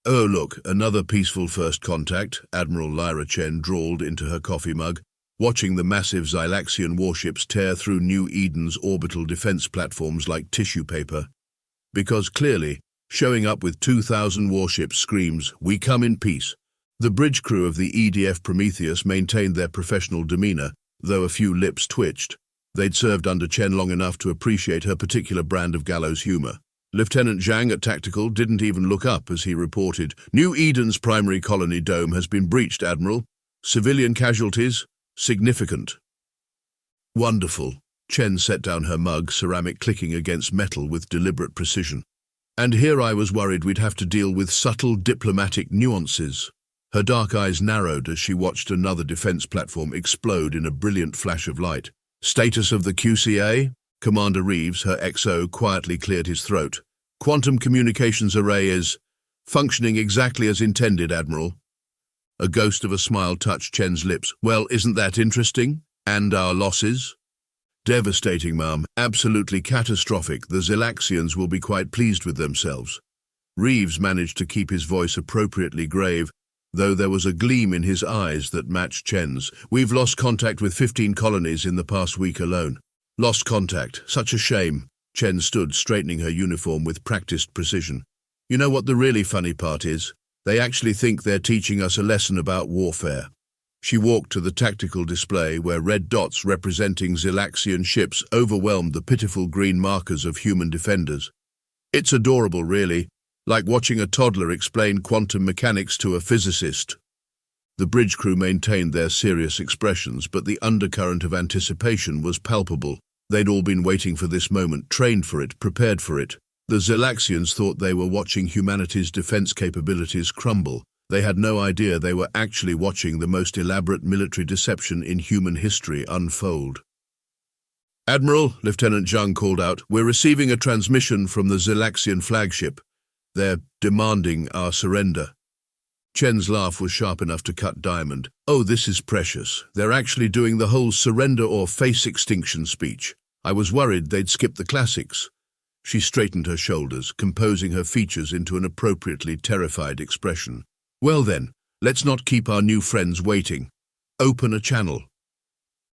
"Oh, look, another peaceful first contact," Admiral Chen drawled into her coffee mug, watching the massive Zylaxian warships tear through New Eden's orbital defense platforms like tissue paper. Because clearly, showing up with 2,000 warships screams, "We come in peace." The bridge crew of the EDF Prometheus maintained their professional demeanor, though a few lips twitched. They'd served under Chen long enough to appreciate her particular brand of gallows humor. Lieutenant Zhang at Tactical didn't even look up as he reported, "New Eden's primary colony dome has been breached, Admiral. Civilian casualties? Significant." "Wonderful." Chen set down her mug, ceramic clicking against metal with deliberate precision. "And here I was worried we'd have to deal with subtle diplomatic nuances." Her dark eyes narrowed as she watched another defense platform explode in a brilliant flash of light. "Status of the QCA?" Commander Reeves, her XO, quietly cleared his throat. "Quantum communications array is functioning exactly as intended, Admiral." A ghost of a smile touched Chen's lips. "Well, isn't that interesting? And our losses?" "Devastating, ma'am. Absolutely catastrophic. The Zylaxians will be quite pleased with themselves." Reeves managed to keep his voice appropriately grave, though there was a gleam in his eyes that matched Chen's. "We've lost contact with 15 colonies in the past week alone." "Lost contact. Such a shame." Chen stood, straightening her uniform with practiced precision. "You know what the really funny part is? They actually think they're teaching us a lesson about warfare." She walked to the tactical display where red dots representing Zylaxian ships overwhelmed the pitiful green markers of human defenders. "It's adorable, really, like watching a toddler explain quantum mechanics to a physicist." The bridge crew maintained their serious expressions, but the undercurrent of anticipation was palpable. They'd all been waiting for this moment, trained for it, prepared for it. The Zylaxians thought they were watching humanity's defense capabilities crumble. They had no idea they were actually watching the most elaborate military deception in human history unfold. "Admiral," Lieutenant Zhang called out, "we're receiving a transmission from the Zylaxian flagship. They're demanding our surrender." Chen's laugh was sharp enough to cut diamond. "Oh, this is precious. They're actually doing the whole surrender or face extinction speech. I was worried they'd skip the classics." She straightened her shoulders, composing her features into an appropriately terrified expression. "Well then, let's not keep our new friends waiting. Open a channel."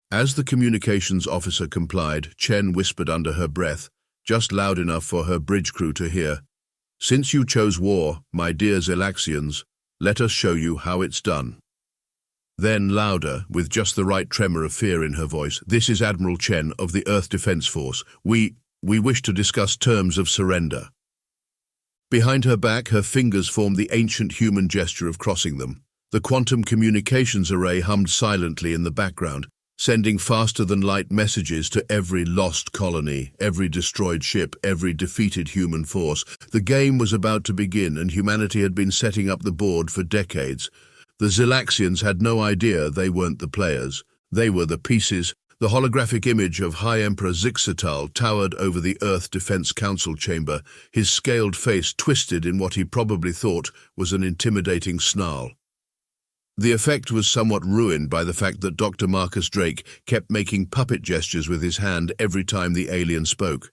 As the communications officer complied, Chen whispered under her breath, just loud enough for her bridge crew to hear, "Since you chose war, my dear Zylaxians, let us show you how it's done." Then louder, with just the right tremor of fear in her voice, "This is Admiral Chen of the Earth Defense Force. We wish to discuss terms of surrender." Behind her back, her fingers formed the ancient human gesture of crossing them. The quantum communications array hummed silently in the background, sending faster-than-light messages to every lost colony, every destroyed ship, every defeated human force. The game was about to begin, and humanity had been setting up the board for decades. The Zylaxians had no idea they weren't the players. They were the pieces. The holographic image of High Emperor Zixatal towered over the Earth Defense Council chamber, his scaled face twisted in what he probably thought was an intimidating snarl. The effect was somewhat ruined by the fact that Dr. Marcus Drake kept making puppet gestures with his hand every time the alien spoke.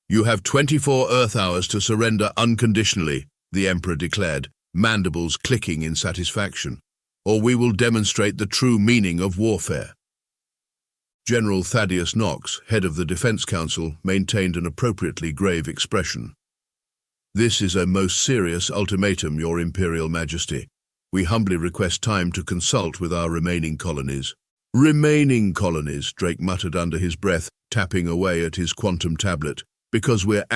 "You have 24 Earth hours to surrender unconditionally," the Emperor declared, mandibles clicking in satisfaction, "or we will demonstrate the true meaning of warfare." General Thaddeus Knox, head of the Defense Council, maintained an appropriately grave expression. "This is a most serious ultimatum, Your Imperial Majesty. We humbly request time to consult with our remaining colonies." "Remaining colonies," Drake muttered under his breath, tapping away at his quantum tablet. "Because we're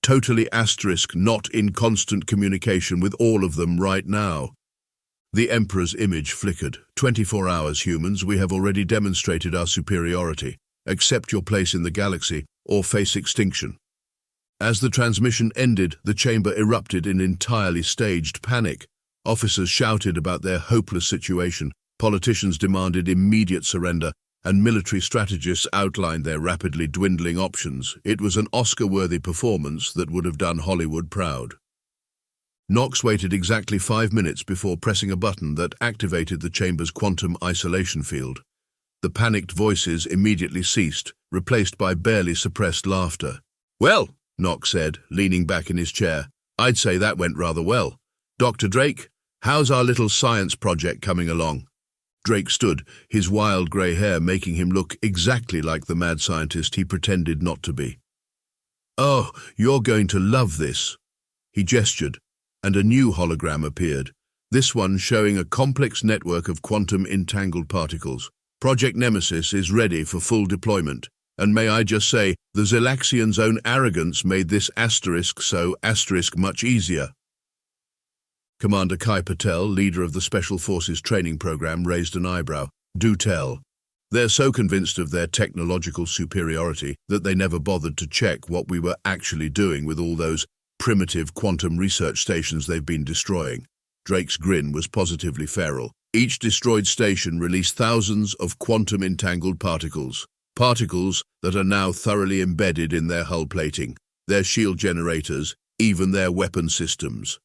totally not in constant communication with all of them right now." The Emperor's image flickered. 24 hours, humans. We have already demonstrated our superiority. Accept your place in the galaxy, or face extinction." As the transmission ended, the chamber erupted in entirely staged panic. Officers shouted about their hopeless situation, politicians demanded immediate surrender, and military strategists outlined their rapidly dwindling options. It was an Oscar-worthy performance that would have done Hollywood proud. Knox waited exactly 5 minutes before pressing a button that activated the chamber's quantum isolation field. The panicked voices immediately ceased, replaced by barely suppressed laughter. "Well," Knox said, leaning back in his chair, "I'd say that went rather well. "Dr. Drake, how's our little science project coming along?" Drake stood, his wild grey hair making him look exactly like the mad scientist he pretended not to be. "Oh, you're going to love this." He gestured, and a new hologram appeared, this one showing a complex network of quantum entangled particles. Project Nemesis is ready for full deployment, and may I just say, the Zylaxians' own arrogance made this ** much easier. Commander Kai Patel, leader of the Special Forces training program, raised an eyebrow. "Do tell. They're so convinced of their technological superiority that they never bothered to check what we were actually doing with all those primitive quantum research stations they've been destroying." Drake's grin was positively feral. "Each destroyed station released thousands of quantum entangled particles. Particles that are now thoroughly embedded in their hull plating, their shield generators, even their weapon systems.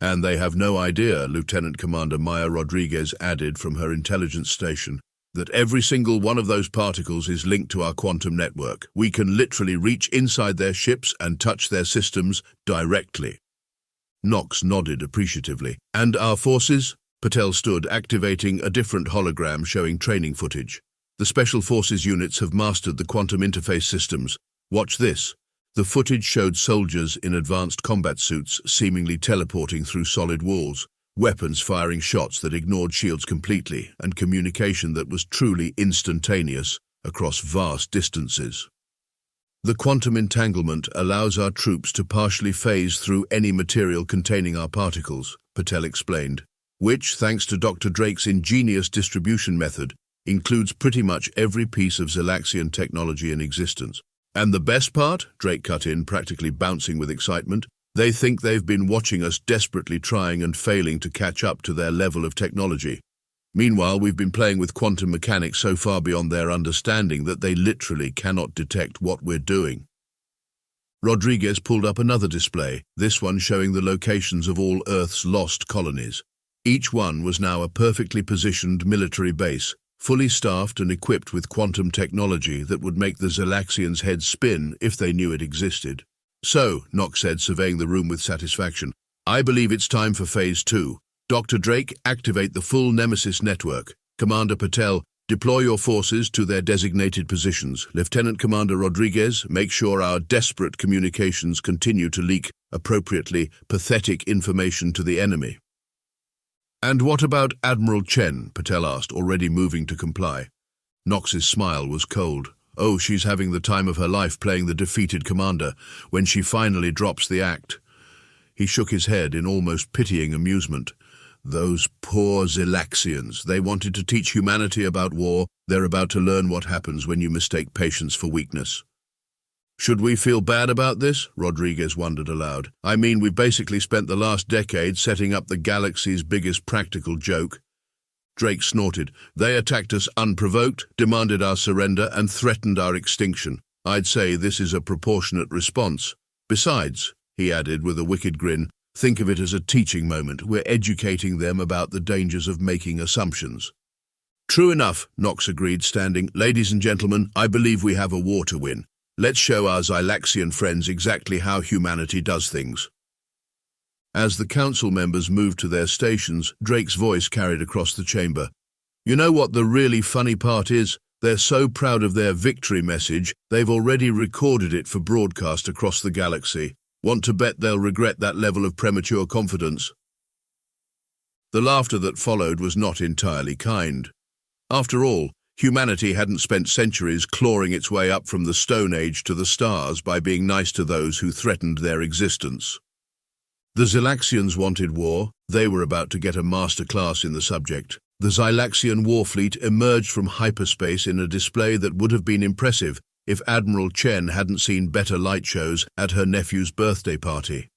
And they have no idea," Lieutenant Commander Maya Rodriguez added from her intelligence station, "that every single one of those particles is linked to our quantum network. We can literally reach inside their ships and touch their systems directly." Knox nodded appreciatively. "And our forces?" Patel stood, activating a different hologram showing training footage. "The Special Forces units have mastered the quantum interface systems. Watch this." The footage showed soldiers in advanced combat suits seemingly teleporting through solid walls, weapons firing shots that ignored shields completely, and communication that was truly instantaneous across vast distances. "The quantum entanglement allows our troops to partially phase through any material containing our particles," Patel explained, "which, thanks to Dr. Drake's ingenious distribution method, includes pretty much every piece of Zylaxian technology in existence. And the best part," Drake cut in, practically bouncing with excitement, "they think they've been watching us desperately trying and failing to catch up to their level of technology. Meanwhile, we've been playing with quantum mechanics so far beyond their understanding that they literally cannot detect what we're doing." Rodriguez pulled up another display, this one showing the locations of all Earth's lost colonies. Each one was now a perfectly positioned military base, fully staffed and equipped with quantum technology that would make the Zylaxians' heads spin if they knew it existed. "So," Knox said, surveying the room with satisfaction, "I believe it's time for Phase 2. Dr. Drake, activate the full Nemesis network. Commander Patel, deploy your forces to their designated positions. Lieutenant Commander Rodriguez, make sure our desperate communications continue to leak appropriately pathetic information to the enemy." "And what about Admiral Chen?" Patel asked, already moving to comply. Knox's smile was cold. "Oh, she's having the time of her life playing the defeated commander when she finally drops the act." He shook his head in almost pitying amusement. "Those poor Zylaxians. They wanted to teach humanity about war. They're about to learn what happens when you mistake patience for weakness." "Should we feel bad about this?" Rodriguez wondered aloud. "I mean, we've basically spent the last decade setting up the galaxy's biggest practical joke." Drake snorted. "They attacked us unprovoked, demanded our surrender, and threatened our extinction. I'd say this is a proportionate response. Besides," he added with a wicked grin, "think of it as a teaching moment. We're educating them about the dangers of making assumptions." "True enough," Knox agreed, standing. "Ladies and gentlemen, I believe we have a war to win. Let's show our Zylaxian friends exactly how humanity does things." As the council members moved to their stations, Drake's voice carried across the chamber. "You know what the really funny part is? They're so proud of their victory message, they've already recorded it for broadcast across the galaxy. Want to bet they'll regret that level of premature confidence?" The laughter that followed was not entirely kind. After all, humanity hadn't spent centuries clawing its way up from the Stone Age to the stars by being nice to those who threatened their existence. The Zylaxians wanted war. They were about to get a master class in the subject. The Zylaxian war fleet emerged from hyperspace in a display that would have been impressive if Admiral Chen hadn't seen better light shows at her nephew's birthday party.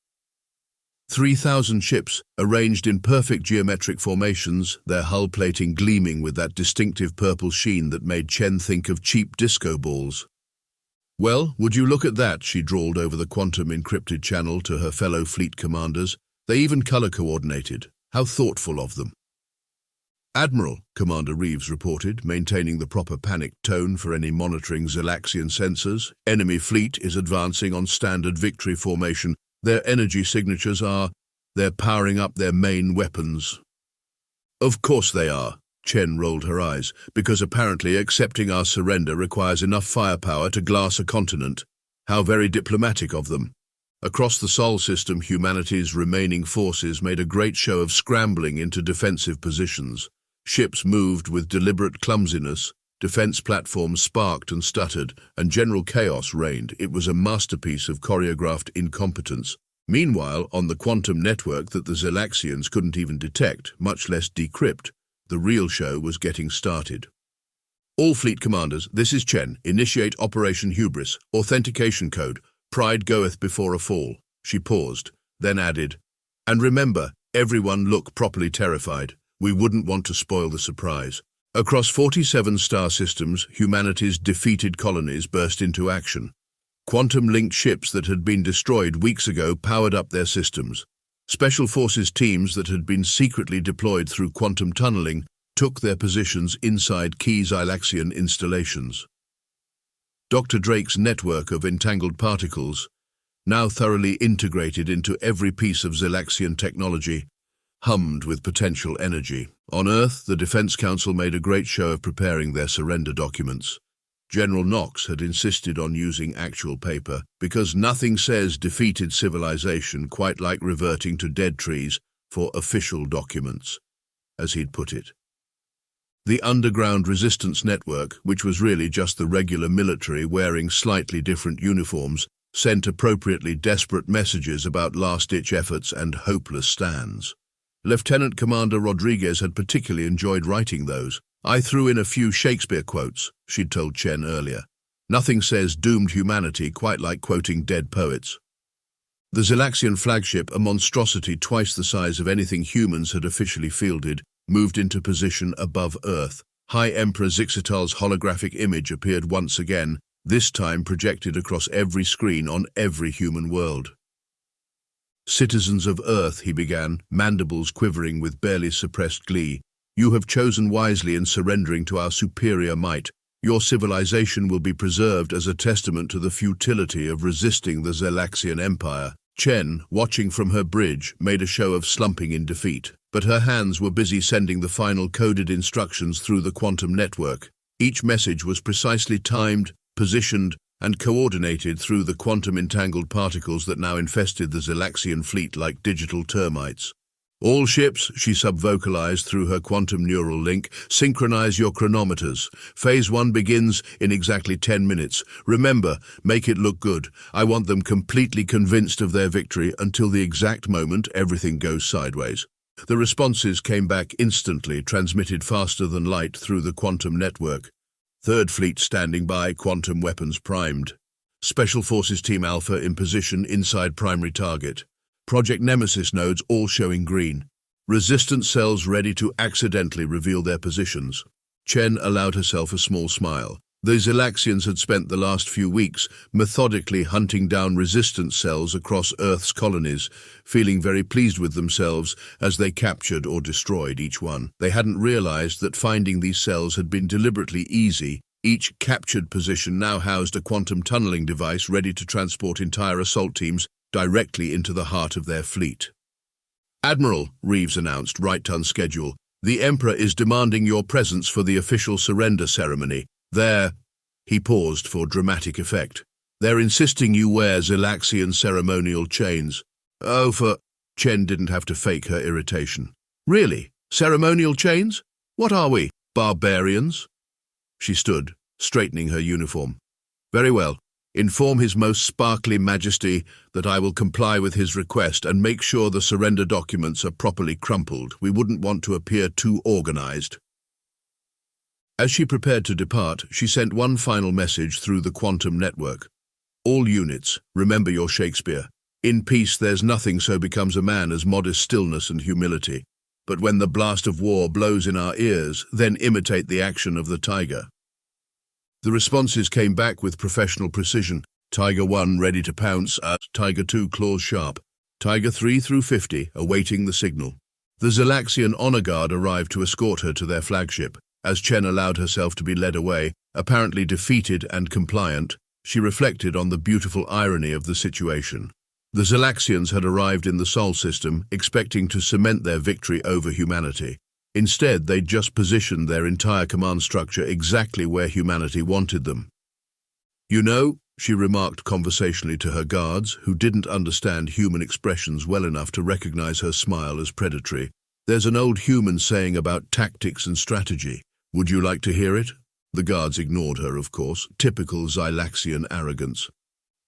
3,000 ships, arranged in perfect geometric formations, their hull plating gleaming with that distinctive purple sheen that made Chen think of cheap disco balls. "Well, would you look at that?" she drawled over the quantum-encrypted channel to her fellow fleet commanders. "They even color-coordinated. How thoughtful of them." "Admiral," Commander Reeves reported, maintaining the proper panicked tone for any monitoring Zylaxian sensors, "enemy fleet is advancing on standard victory formation. Their energy signatures are..." They're powering up their main weapons. Of course they are, Chen rolled her eyes, because apparently accepting our surrender requires enough firepower to glass a continent. How very diplomatic of them. Across the Sol system, humanity's remaining forces made a great show of scrambling into defensive positions. Ships moved with deliberate clumsiness, defense platforms sparked and stuttered, and general chaos reigned. It was a masterpiece of choreographed incompetence. Meanwhile, on the quantum network that the Zylaxians couldn't even detect, much less decrypt, the real show was getting started. All fleet commanders, this is Chen. Initiate Operation Hubris. Authentication code. Pride goeth before a fall. She paused, then added, and remember, everyone look properly terrified. We wouldn't want to spoil the surprise. Across 47 star systems, humanity's defeated colonies burst into action. Quantum-linked ships that had been destroyed weeks ago powered up their systems. Special forces teams that had been secretly deployed through quantum tunneling took their positions inside key Zylaxian installations. Dr. Drake's network of entangled particles, now thoroughly integrated into every piece of Zylaxian technology, hummed with potential energy. On Earth, the Defense Council made a great show of preparing their surrender documents. General Knox had insisted on using actual paper, because nothing says defeated civilization quite like reverting to dead trees for official documents, as he'd put it. The underground resistance network, which was really just the regular military wearing slightly different uniforms, sent appropriately desperate messages about last-ditch efforts and hopeless stands. Lieutenant Commander Rodriguez had particularly enjoyed writing those. I threw in a few Shakespeare quotes, she'd told Chen earlier. Nothing says doomed humanity quite like quoting dead poets. The Zylaxian flagship, a monstrosity twice the size of anything humans had officially fielded, moved into position above Earth. High Emperor Zixatal's holographic image appeared once again, this time projected across every screen on every human world. Citizens of Earth, he began, mandibles quivering with barely suppressed glee. You have chosen wisely in surrendering to our superior might. Your civilization will be preserved as a testament to the futility of resisting the Zylaxian Empire. Chen, watching from her bridge, made a show of slumping in defeat, but her hands were busy sending the final coded instructions through the quantum network. Each message was precisely timed, positioned, and coordinated through the quantum-entangled particles that now infested the Zylaxian fleet like digital termites. All ships, she subvocalized through her quantum neural link, synchronize your chronometers. Phase 1 begins in exactly 10 minutes. Remember, make it look good. I want them completely convinced of their victory until the exact moment everything goes sideways. The responses came back instantly, transmitted faster than light through the quantum network. Third Fleet standing by, quantum weapons primed. Special Forces Team Alpha in position inside primary target. Project Nemesis nodes all showing green. Resistance cells ready to accidentally reveal their positions. Chen allowed herself a small smile. The Zylaxians had spent the last few weeks methodically hunting down resistance cells across Earth's colonies, feeling very pleased with themselves as they captured or destroyed each one. They hadn't realized that finding these cells had been deliberately easy. Each captured position now housed a quantum tunneling device ready to transport entire assault teams directly into the heart of their fleet. Admiral, Reeves announced, right on schedule, the Emperor is demanding your presence for the official surrender ceremony. He paused for dramatic effect. They're insisting you wear Zylaxian ceremonial chains. Chen didn't have to fake her irritation. Really? Ceremonial chains? What are we, barbarians? She stood, straightening her uniform. Very well. Inform His Most Sparkly Majesty that I will comply with his request and make sure the surrender documents are properly crumpled. We wouldn't want to appear too organized. As she prepared to depart, she sent one final message through the quantum network. All units, remember your Shakespeare. In peace there's nothing so becomes a man as modest stillness and humility. But when the blast of war blows in our ears, then imitate the action of the tiger. The responses came back with professional precision. Tiger 1 ready to pounce at Tiger 2 claws sharp. Tiger 3 through 50 awaiting the signal. The Zylaxian honor guard arrived to escort her to their flagship. As Chen allowed herself to be led away, apparently defeated and compliant, she reflected on the beautiful irony of the situation. The Zylaxians had arrived in the Sol system, expecting to cement their victory over humanity. Instead, they'd just positioned their entire command structure exactly where humanity wanted them. "You know," she remarked conversationally to her guards, who didn't understand human expressions well enough to recognize her smile as predatory, "there's an old human saying about tactics and strategy. Would you like to hear it?" The guards ignored her, of course, typical Zylaxian arrogance.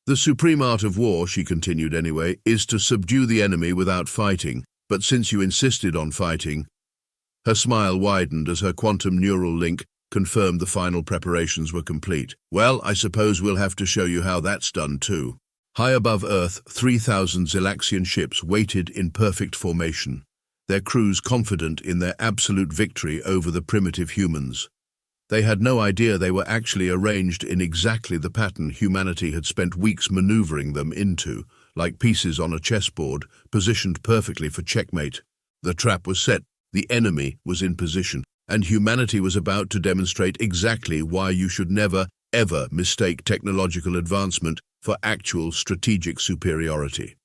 "The supreme art of war," she continued anyway, "is to subdue the enemy without fighting, but since you insisted on fighting—" Her smile widened as her quantum neural link confirmed the final preparations were complete. "Well, I suppose we'll have to show you how that's done too." High above Earth, 3,000 Zylaxian ships waited in perfect formation, their crews confident in their absolute victory over the primitive humans. They had no idea they were actually arranged in exactly the pattern humanity had spent weeks maneuvering them into, like pieces on a chessboard, positioned perfectly for checkmate. The trap was set, the enemy was in position, and humanity was about to demonstrate exactly why you should never, ever mistake technological advancement for actual strategic superiority.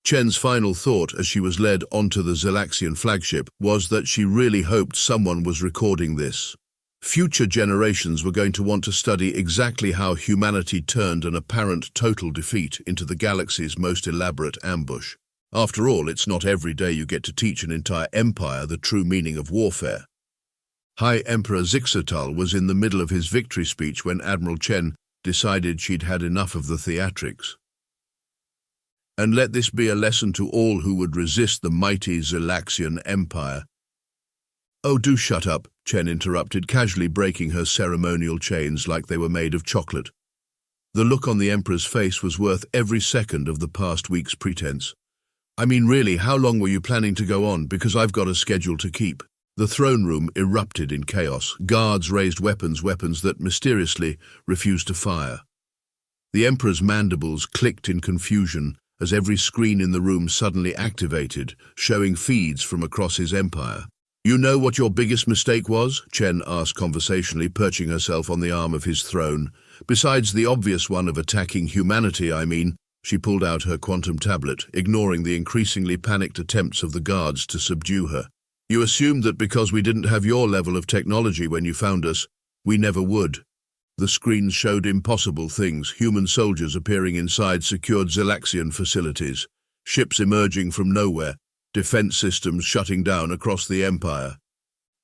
Chen's final thought as she was led onto the Zylaxian flagship was that she really hoped someone was recording this. Future generations were going to want to study exactly how humanity turned an apparent total defeat into the galaxy's most elaborate ambush. After all, it's not every day you get to teach an entire empire the true meaning of warfare. High Emperor Zixatal was in the middle of his victory speech when Admiral Chen decided she'd had enough of the theatrics. "And let this be a lesson to all who would resist the mighty Zylaxian Empire." "Oh, do shut up," Chen interrupted, casually breaking her ceremonial chains like they were made of chocolate. The look on the Emperor's face was worth every second of the past week's pretense. "I mean, really, how long were you planning to go on? Because I've got a schedule to keep." The throne room erupted in chaos. Guards raised weapons that mysteriously refused to fire. The Emperor's mandibles clicked in confusion as every screen in the room suddenly activated, showing feeds from across his empire. "You know what your biggest mistake was?" Chen asked conversationally, perching herself on the arm of his throne. "Besides the obvious one of attacking humanity, I mean." She pulled out her quantum tablet, ignoring the increasingly panicked attempts of the guards to subdue her. "You assumed that because we didn't have your level of technology when you found us, we never would." The screens showed impossible things, human soldiers appearing inside secured Zylaxian facilities, ships emerging from nowhere, defense systems shutting down across the Empire.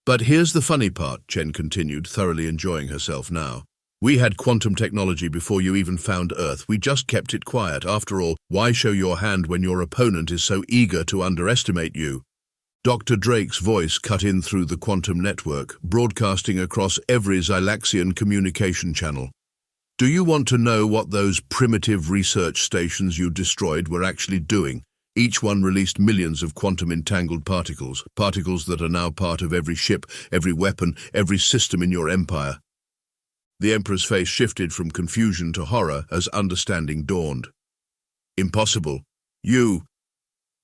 "But here's the funny part," Chen continued, thoroughly enjoying herself now. "We had quantum technology before you even found Earth. We just kept it quiet. After all, why show your hand when your opponent is so eager to underestimate you?" Dr. Drake's voice cut in through the quantum network, broadcasting across every Zylaxian communication channel. "Do you want to know what those primitive research stations you destroyed were actually doing? Each one released millions of quantum-entangled particles, particles that are now part of every ship, every weapon, every system in your empire." The Emperor's face shifted from confusion to horror as understanding dawned. "Impossible. You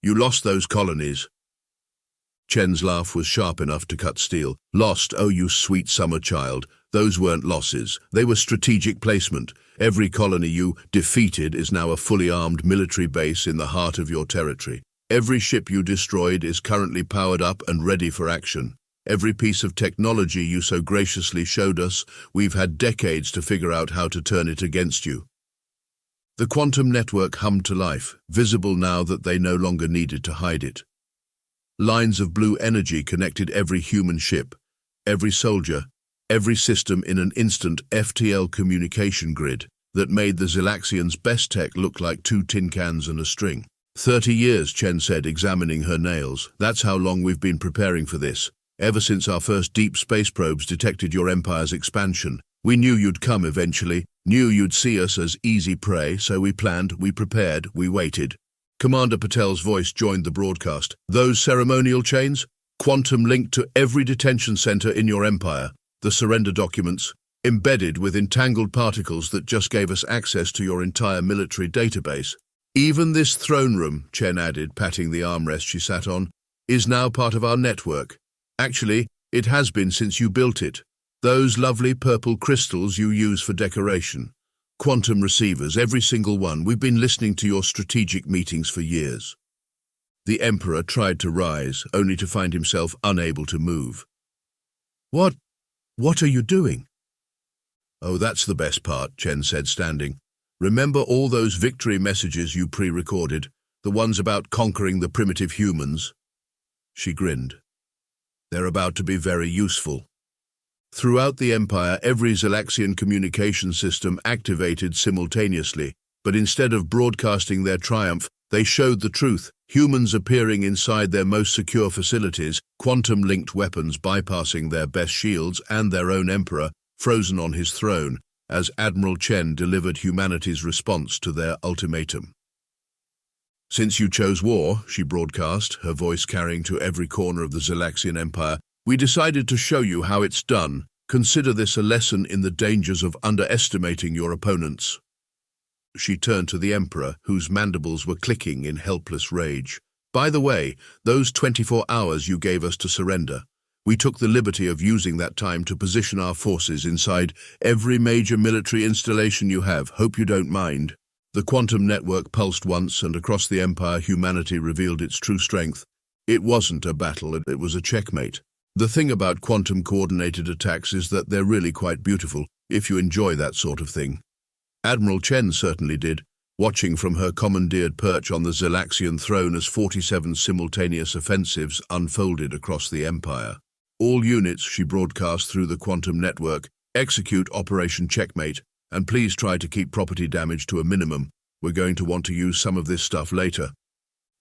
lost those colonies." Chen's laugh was sharp enough to cut steel. "Lost? Oh, you sweet summer child. Those weren't losses. They were strategic placement. Every colony you defeated is now a fully armed military base in the heart of your territory. Every ship you destroyed is currently powered up and ready for action. Every piece of technology you so graciously showed us, we've had decades to figure out how to turn it against you." The quantum network hummed to life, visible now that they no longer needed to hide it. Lines of blue energy connected every human ship, every soldier, every system in an instant FTL communication grid that made the Zylaxians' best tech look like two tin cans and a string. 30 years, Chen said, examining her nails. "That's how long we've been preparing for this. Ever since our first deep space probes detected your empire's expansion. We knew you'd come eventually, knew you'd see us as easy prey, so we planned, we prepared, we waited." Commander Patel's voice joined the broadcast. "Those ceremonial chains? Quantum linked to every detention center in your empire. The surrender documents, embedded with entangled particles that just gave us access to your entire military database. Even this throne room," Chen added, patting the armrest she sat on, "is now part of our network. Actually, it has been since you built it. Those lovely purple crystals you use for decoration. Quantum receivers, every single one. We've been listening to your strategic meetings for years. The Emperor tried to rise, only to find himself unable to move. What are you doing? Oh, that's the best part, Chen said, standing. Remember all those victory messages you pre-recorded, the ones about conquering the primitive humans? She grinned. They're about to be very useful. Throughout the Empire, every Zylaxian communication system activated simultaneously, but instead of broadcasting their triumph, they showed the truth, humans appearing inside their most secure facilities, quantum-linked weapons bypassing their best shields and their own Emperor, frozen on his throne, as Admiral Chen delivered humanity's response to their ultimatum. Since you chose war, she broadcast, her voice carrying to every corner of the Zylaxian Empire, we decided to show you how it's done. Consider this a lesson in the dangers of underestimating your opponents. She turned to the Emperor, whose mandibles were clicking in helpless rage. By the way, those 24 hours you gave us to surrender, we took the liberty of using that time to position our forces inside every major military installation you have. Hope you don't mind. The quantum network pulsed once, and across the Empire humanity revealed its true strength. It wasn't a battle, it was a checkmate. The thing about quantum-coordinated attacks is that they're really quite beautiful, if you enjoy that sort of thing. Admiral Chen certainly did, watching from her commandeered perch on the Zylaxian throne as 47 simultaneous offensives unfolded across the Empire. All units, she broadcast through the quantum network, execute Operation Checkmate, and please try to keep property damage to a minimum. We're going to want to use some of this stuff later.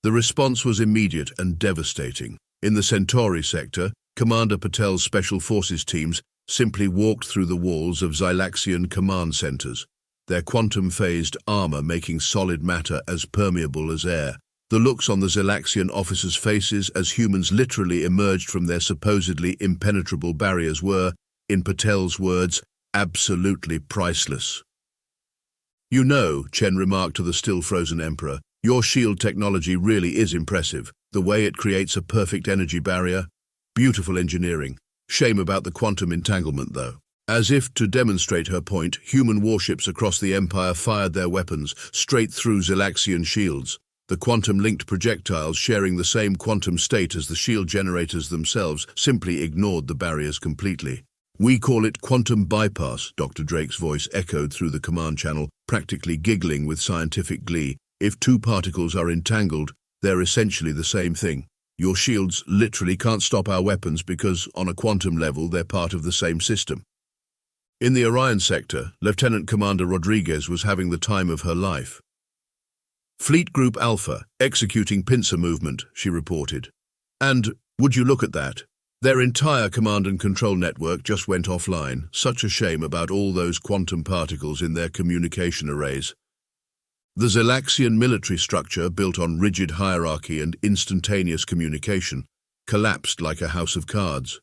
The response was immediate and devastating. In the Centauri sector, Commander Patel's Special Forces teams simply walked through the walls of Zylaxian command centers, their quantum-phased armor making solid matter as permeable as air. The looks on the Zylaxian officers' faces as humans literally emerged from their supposedly impenetrable barriers were, in Patel's words, absolutely priceless. You know, Chen remarked to the still-frozen Emperor, your shield technology really is impressive. The way it creates a perfect energy barrier. Beautiful engineering. Shame about the quantum entanglement, though. As if to demonstrate her point, human warships across the Empire fired their weapons straight through Zylaxian shields, the quantum-linked projectiles sharing the same quantum state as the shield generators themselves simply ignored the barriers completely. We call it quantum bypass, Dr. Drake's voice echoed through the command channel, practically giggling with scientific glee. If two particles are entangled, they're essentially the same thing. Your shields literally can't stop our weapons because, on a quantum level, they're part of the same system. In the Orion sector, Lieutenant Commander Rodriguez was having the time of her life. Fleet Group Alpha, executing pincer movement, she reported. And, would you look at that? Their entire command and control network just went offline. Such a shame about all those quantum particles in their communication arrays. The Zylaxian military structure, built on rigid hierarchy and instantaneous communication, collapsed like a house of cards.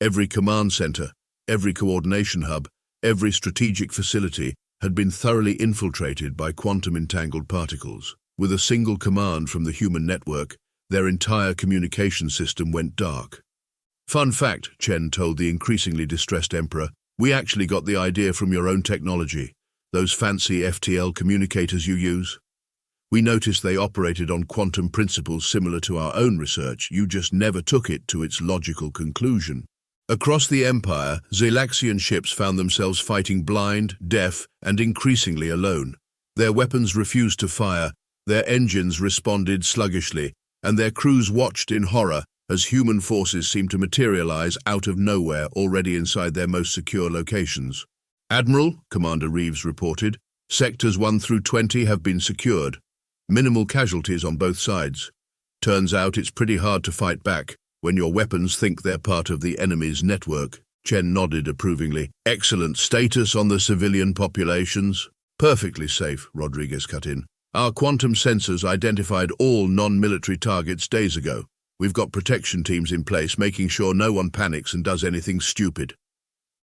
Every command center, every coordination hub, every strategic facility had been thoroughly infiltrated by quantum-entangled particles. With a single command from the human network, their entire communication system went dark. Fun fact, Chen told the increasingly distressed Emperor, we actually got the idea from your own technology. Those fancy FTL communicators you use? We noticed they operated on quantum principles similar to our own research. You just never took it to its logical conclusion. Across the Empire, Zylaxian ships found themselves fighting blind, deaf, and increasingly alone. Their weapons refused to fire, their engines responded sluggishly, and their crews watched in horror as human forces seemed to materialize out of nowhere already inside their most secure locations. Admiral, Commander Reeves reported, Sectors 1 through 20 have been secured. Minimal casualties on both sides. Turns out it's pretty hard to fight back when your weapons think they're part of the enemy's network. Chen nodded approvingly. Excellent status on the civilian populations. Perfectly safe, Rodriguez cut in. Our quantum sensors identified all non-military targets days ago. We've got protection teams in place making sure no one panics and does anything stupid.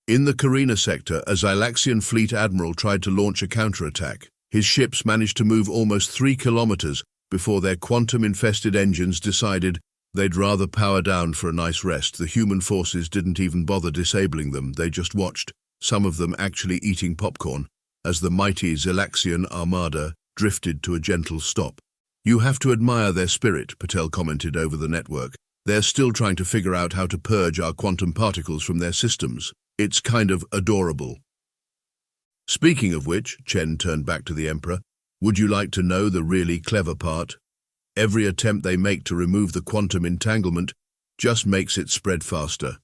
In the Carina sector, a Zylaxian fleet admiral tried to launch a counterattack. His ships managed to move almost 3 kilometers before their quantum-infested engines decided they'd rather power down for a nice rest. The human forces didn't even bother disabling them. They just watched, some of them actually eating popcorn. as the mighty Zylaxian armada drifted to a gentle stop. "You have to admire their spirit," Patel commented over the network. "They're still trying to figure out how to purge our quantum particles from their systems. It's kind of adorable." "Speaking of which," Chen turned back to the Emperor, "would you like to know the really clever part? Every attempt they make to remove the quantum entanglement just makes it spread faster.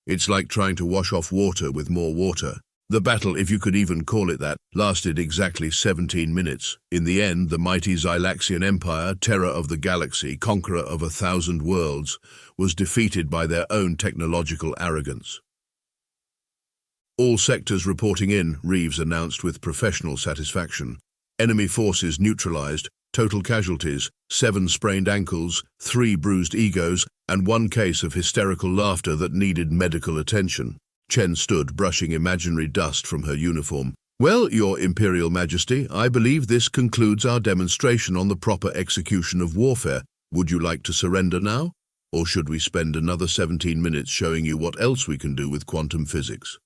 It's like trying to wash off water with more water." The battle, if you could even call it that, lasted exactly 17 minutes. In the end, the mighty Zylaxian Empire, terror of the galaxy, conqueror of 1,000 worlds, was defeated by their own technological arrogance. "All sectors reporting in," Reeves announced with professional satisfaction. "Enemy forces neutralized, total casualties, 7 sprained ankles, 3 bruised egos, and 1 case of hysterical laughter that needed medical attention." Chen stood, brushing imaginary dust from her uniform. "Well, Your Imperial Majesty, I believe this concludes our demonstration on the proper execution of warfare. Would you like to surrender now? Or should we spend another 17 minutes showing you what else we can do with quantum physics?"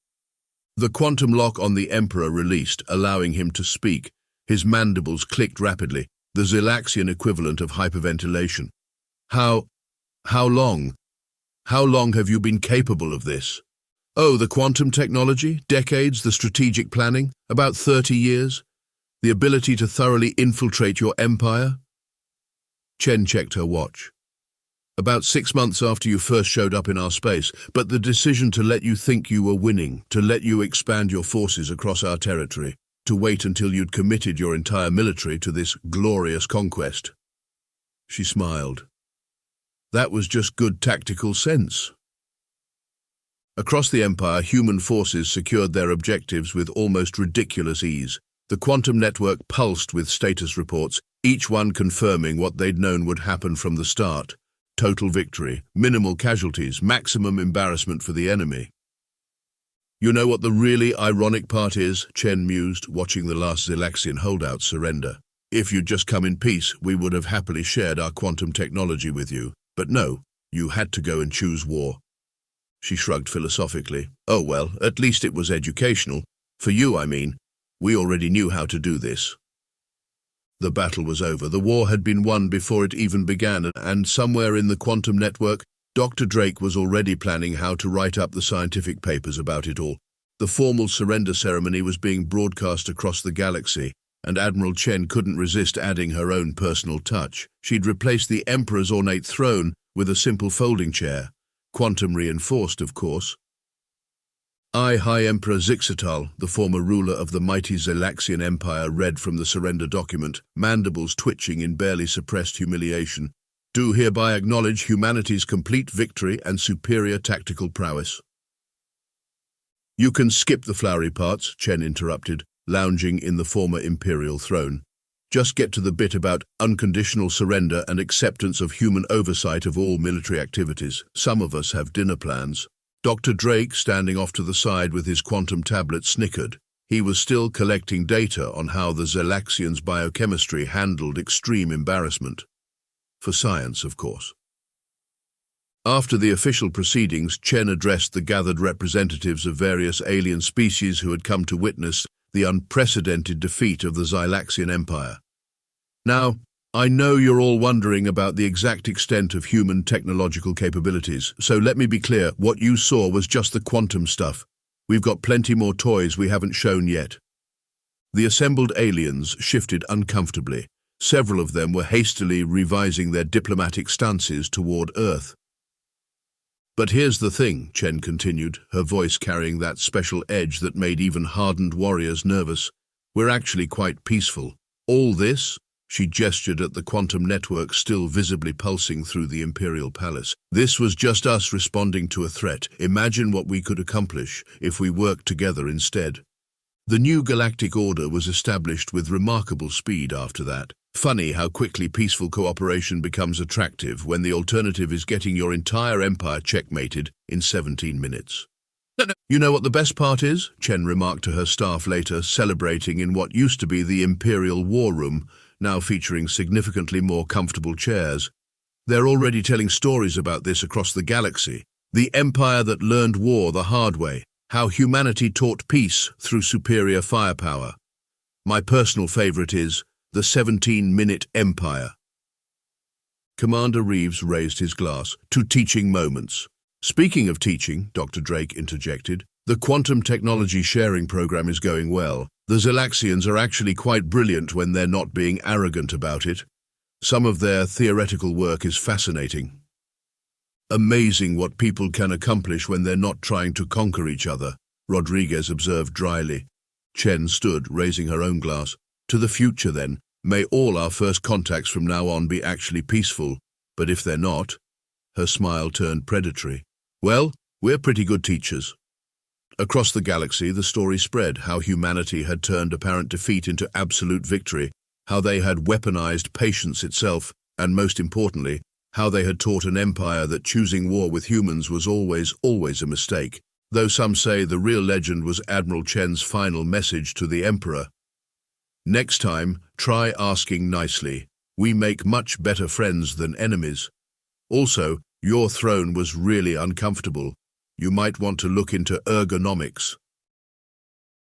The quantum lock on the Emperor released, allowing him to speak. His mandibles clicked rapidly, the Zylaxian equivalent of hyperventilation. How long have you been capable of this?" "Oh, the quantum technology, decades, the strategic planning, about 30 years. The ability to thoroughly infiltrate your empire." Chen checked her watch. "About 6 months after you first showed up in our space, but the decision to let you think you were winning, to let you expand your forces across our territory, to wait until you'd committed your entire military to this glorious conquest." She smiled. "That was just good tactical sense." Across the Empire, human forces secured their objectives with almost ridiculous ease. The quantum network pulsed with status reports, each one confirming what they'd known would happen from the start. Total victory, minimal casualties, maximum embarrassment for the enemy. "You know what the really ironic part is?" Chen mused, watching the last Zylaxian holdouts surrender. "If you'd just come in peace, we would have happily shared our quantum technology with you. But no, you had to go and choose war." She shrugged philosophically. "Oh well, at least it was educational. For you, I mean. We already knew how to do this." The battle was over. The war had been won before it even began, and somewhere in the quantum network, Dr. Drake was already planning how to write up the scientific papers about it all. The formal surrender ceremony was being broadcast across the galaxy, and Admiral Chen couldn't resist adding her own personal touch. She'd replaced the Emperor's ornate throne with a simple folding chair. Quantum reinforced, of course. "I, High Emperor Zixatal, the former ruler of the mighty Zylaxian Empire," read from the surrender document, mandibles twitching in barely suppressed humiliation, "do hereby acknowledge humanity's complete victory and superior tactical prowess." "You can skip the flowery parts," Chen interrupted, lounging in the former imperial throne. "Just get to the bit about unconditional surrender and acceptance of human oversight of all military activities. Some of us have dinner plans." Dr. Drake, standing off to the side with his quantum tablet, snickered. He was still collecting data on how the Zylaxians' biochemistry handled extreme embarrassment. For science, of course. After the official proceedings, Chen addressed the gathered representatives of various alien species who had come to witness the unprecedented defeat of the Zylaxian Empire. "Now, I know you're all wondering about the exact extent of human technological capabilities, so let me be clear, what you saw was just the quantum stuff. We've got plenty more toys we haven't shown yet." The assembled aliens shifted uncomfortably. Several of them were hastily revising their diplomatic stances toward Earth. "But here's the thing," Chen continued, her voice carrying that special edge that made even hardened warriors nervous. "We're actually quite peaceful. All this," she gestured at the quantum network still visibly pulsing through the Imperial Palace, "this was just us responding to a threat. Imagine what we could accomplish if we worked together instead." The new galactic order was established with remarkable speed after that. Funny how quickly peaceful cooperation becomes attractive when the alternative is getting your entire empire checkmated in 17 minutes. "You know what the best part is?" Chen remarked to her staff later, celebrating in what used to be the Imperial War Room, now featuring significantly more comfortable chairs. "They're already telling stories about this across the galaxy. The empire that learned war the hard way, how humanity taught peace through superior firepower. My personal favorite is the 17-minute Empire. Commander Reeves raised his glass to teaching moments. Speaking of teaching, Dr. Drake interjected, the quantum technology sharing program is going well. The Zylaxians are actually quite brilliant when they're not being arrogant about it. Some of their theoretical work is fascinating. Amazing what people can accomplish when they're not trying to conquer each other, Rodriguez observed dryly. Chen stood, raising her own glass. To the future, then. May all our first contacts from now on be actually peaceful, but if they're not, her smile turned predatory. Well, we're pretty good teachers. Across the galaxy, the story spread how humanity had turned apparent defeat into absolute victory, how they had weaponized patience itself, and most importantly, how they had taught an empire that choosing war with humans was always a mistake. Though some say the real legend was Admiral Chen's final message to the Emperor. Next time, try asking nicely. We make much better friends than enemies. Also, your throne was really uncomfortable. You might want to look into ergonomics.